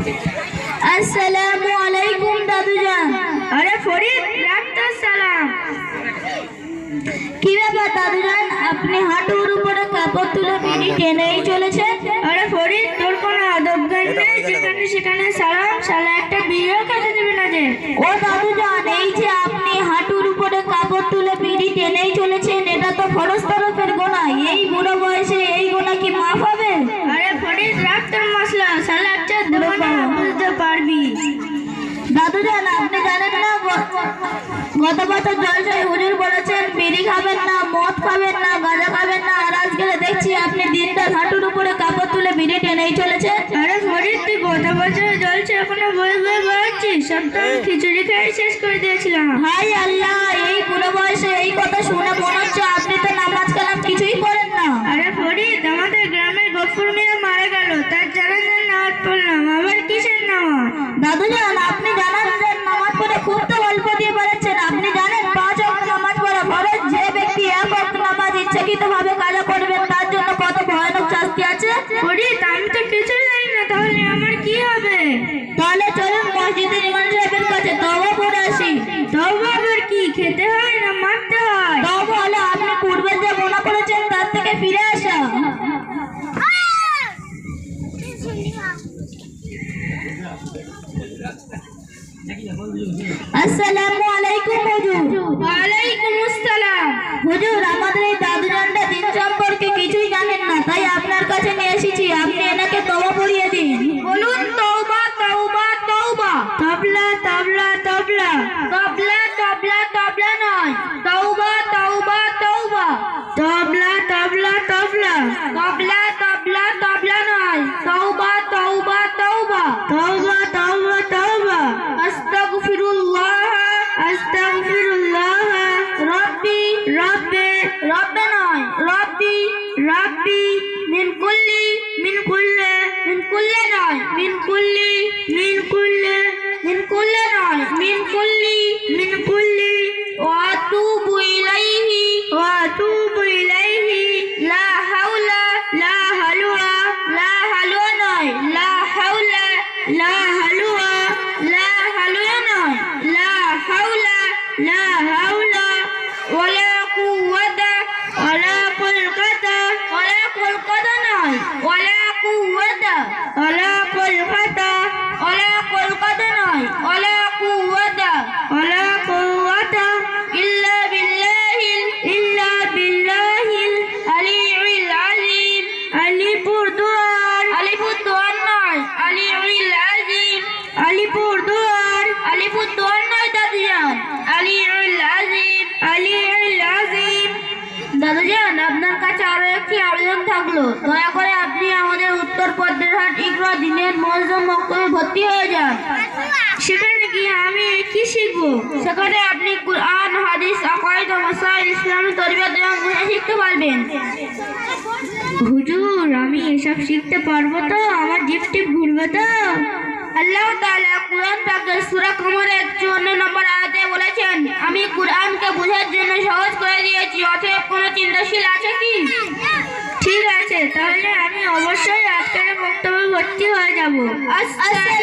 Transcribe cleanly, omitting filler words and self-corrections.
আসসালামু আলাইকুম দাদুজান। আরে ফরিদ, রাখতো সালাম। কি ব্যাপার দাদুজান, আপনি হাঁটুর উপরে কাপড় তুলে বিড়ি টেনেই চলেছেন? আরে ফরিদ, তোর কোনো আদব জ্ঞান নেই? যেখানে সেখানে সালাম, শালা একটা বিড়িও খেতে দেবে না যে। ও দাদুজান, এই যে আপনি হাঁটুর উপরে কাপড় তুলে বিড়ি টেনেই চলেছেন, এটা তো ফরজ তরফের গোনা। এই বুড়ো বয়সে এই গোনা কি মাফ হবে? আরে ফরিদ, রাখ তোর মশলা, শালা একটা দোকানে বুঝতে পারবি। দাদুজান, আপনি জানেন না গত বছর জলসায় হুজুর বলেছেন বিড়ি খাবেন না, মদ খাবেন না, গাঁজা খাবেন না, আর আজকে দেখছি আপনি দিনটা হাঁটুর উপরে কাপড় তুলে বিড়ি টেনেই চলেছেন। আরে ফরিদ, তুই গত বছর জলসা এখনো বয়ে বয়ে বেড়াচ্ছিস? সব তো খিচুড়ি খেয়ে শেষ করে দিয়েছিলাম। হাই আল্লাহ, এই বুড়ো বয়সে এই কথা শুনে মনে হচ্ছে আপনি তো নামাজ কালাম কিছুই পড়েন না। আরে ফরিদ, আমাদের গ্রামের গফুর মিয়া মারা গেল, তার জানাজার নামাজ পড়লাম। আবার কিসের নামাজ? দাদুজান, আপনি জানান যে নামাজ পড়ে খুব তো অল্প দিয়ে বেড়াচ্ছেন। আপনি জানেন 5 ওয়াক্ত নামাজ পড়া ফরজ। যে ব্যক্তি 1 ওয়াক্ত নামাজ ইচ্ছাকৃতভাবে কাজা করবেন তার জন্য কত ভয়ানক শাস্তি আছে। ফরিদ, আমি তো কিছু জানি না, তাহলে আমার কি হবে? তাহলে চলুন মসজিদের ইমাম সাহেবের কাছে তওবা পড়ে আসি। তওবা আবার কি, খেতে হয় না মারতে হয়? তওবা হলো আপনি পূর্বে যে গুনাহ করেছেন তার থেকে ফিরে আসা। আসসালামু আলাইকুম হুজুর। ওয়ালাইকুম আসসালাম। হুজুর, আমাদের এই দাদুজানটা দিন সম্পর্কে কিছুই জানেন না, তাই আপনার কাছে নিয়ে এসেছি। আপনি এনাকে তওবা পড়িয়ে দিন। বলুন তওবা তওবা তওবা। তবলা তবলা তবলা। তবলা তবলা তবলা নয়, তওবা তওবা তওবা। তবলা তবলা তবলা। তবলা তবলা তবলা নয়, তওবা তওবা তওবা। তওবা তওবা তওবা। আস্তাগফিরুল্লাহ আস্তাগফিরুল্লাহ। রব্বি রব্বে রব্বে নয়, রব্বি রব্বি। মিন কুল্লি মিন কুল্লে মিন কুল্লে নয়, মিন কুল্লি মিন কুল্লে মিন কুল্লে নয়, মিন কুল্লি মিন কুল্লি। ওয়া আতুবু ইলাইহি ওয়া আতুবু ইলাইহি। লা হাওলা লা হালুয়া লা হালুয়া নয়, লা হাওলা লা হালুয়া লা হালুয়া নয়, লা হাওলা লা হাওলা ওয়ালা কুওয়াতা ওয়ালা কুলকাতা ওয়ালা কুলকাতা নয়, ওয়ালা কুওয়াতা ওয়ালা কুলকাতা ওয়ালা কুলকাতা নয়, ওয়ালা কুওয়াতা ওয়ালা কুওয়াতা ইল্লা বিল্লাহিল ইল্লা বিল্লাহিল আলিয়্যিল আযীম। আলিপুর দুয়ার, আলিপুর দুয়ার নয়, আলিয়্যিল আযীম। আলিপুর দুয়ার, আলিপুর দুয়ার নয় দাদুজান, আলিয়্যিল আযীম, আলিয়্যিল আযীম। দাদুজান, আপনার কাছে আরো একটি আবেদন থাকলো। দয়া করে আপনি আমাদের উত্তর পদ্মেরহাট ইকরা দিনের মজদুম মক্তবে ভর্তি হয়ে যান। সেখানে গিয়ে আমি কি শিখবো? সেখানে আপনি কুরআন, হাদিস, আকায়েদ, মাসাইল, ইসলামী তরবিয়ত এবং গুনাহ শিখতে পারবেন। হুজুর, আমি এসব শিখতে পারবো তো? আমার জিভ টিপ ঘুরবে তো? আল্লাহ তাআলা কুরআন পাকের সূরা কমরের 54 নম্বর আয়াতে বলেছেন, আমি কুরআনকে বোঝার জন্য সহজ করে দিয়েছি। অতএব কোনো চিন্তাশীল আছে কি? ঠিক আছে, তাহলে আমি অবশ্যই আজকের বক্তব্যে ভর্তি হয়ে যাব। আসসালামু